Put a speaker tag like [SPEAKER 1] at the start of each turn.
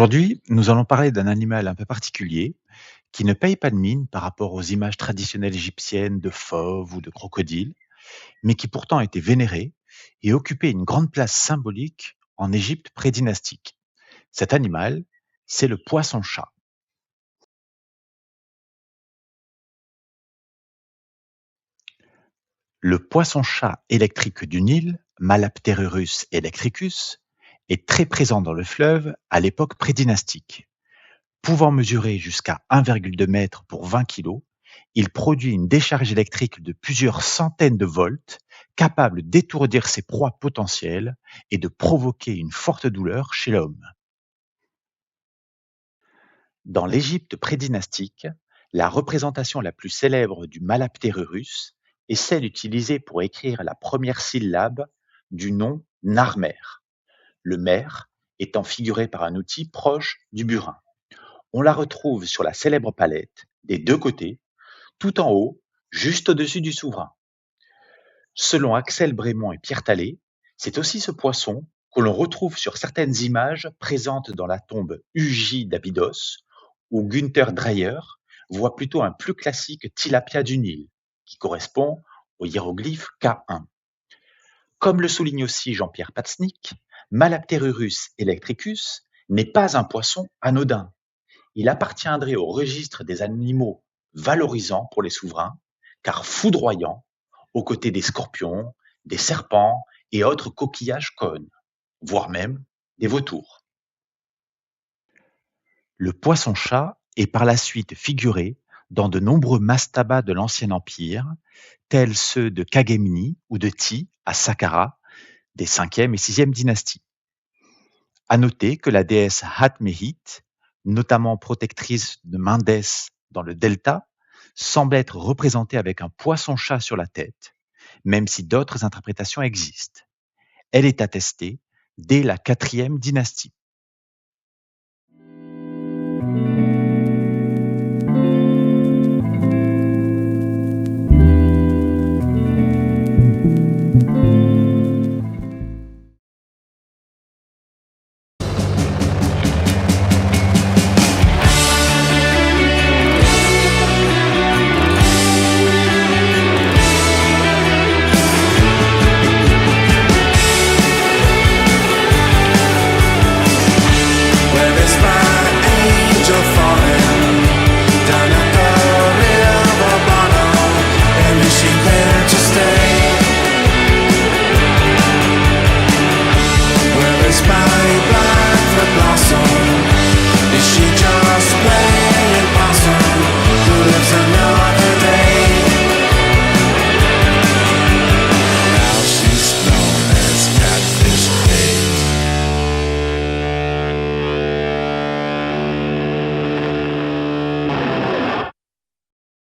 [SPEAKER 1] Aujourd'hui, nous allons parler d'un animal un peu particulier qui ne paye pas de mine par rapport aux images traditionnelles égyptiennes de fauves ou de crocodiles, mais qui pourtant était vénéré et occupait une grande place symbolique en Égypte prédynastique. Cet animal, c'est le poisson-chat. Le poisson-chat électrique du Nil, Malapterurus electricus, est très présent dans le fleuve à l'époque prédynastique. Pouvant mesurer jusqu'à 1,2 m pour 20 kg, il produit une décharge électrique de plusieurs centaines de volts, capable d'étourdir ses proies potentielles et de provoquer une forte douleur chez l'homme. Dans l'Égypte prédynastique, la représentation la plus célèbre du Malapterurus est celle utilisée pour écrire la première syllabe du nom Narmer, le mer étant figuré par un outil proche du burin. On la retrouve sur la célèbre palette, des deux côtés, tout en haut, juste au-dessus du souverain. Selon Axel Brémond et Pierre Tallet, c'est aussi ce poisson que l'on retrouve sur certaines images présentes dans la tombe Uji d'Abydos, où Günther Dreyer voit plutôt un plus classique tilapia du Nil, qui correspond au hiéroglyphe K1. Comme le souligne aussi Jean-Pierre Patznik, Malapterurus electricus n'est pas un poisson anodin. Il appartiendrait au registre des animaux valorisants pour les souverains, car foudroyants, aux côtés des scorpions, des serpents et autres coquillages cônes, voire même des vautours. Le poisson-chat est par la suite figuré dans de nombreux mastabas de l'Ancien Empire, tels ceux de Khagemni ou de Ti à Saqqara, des 5e et 6e dynasties. À noter que la déesse Hatmehit, notamment protectrice de Mendès dans le delta, semble être représentée avec un poisson-chat sur la tête, même si d'autres interprétations existent. Elle est attestée dès la 4e dynastie.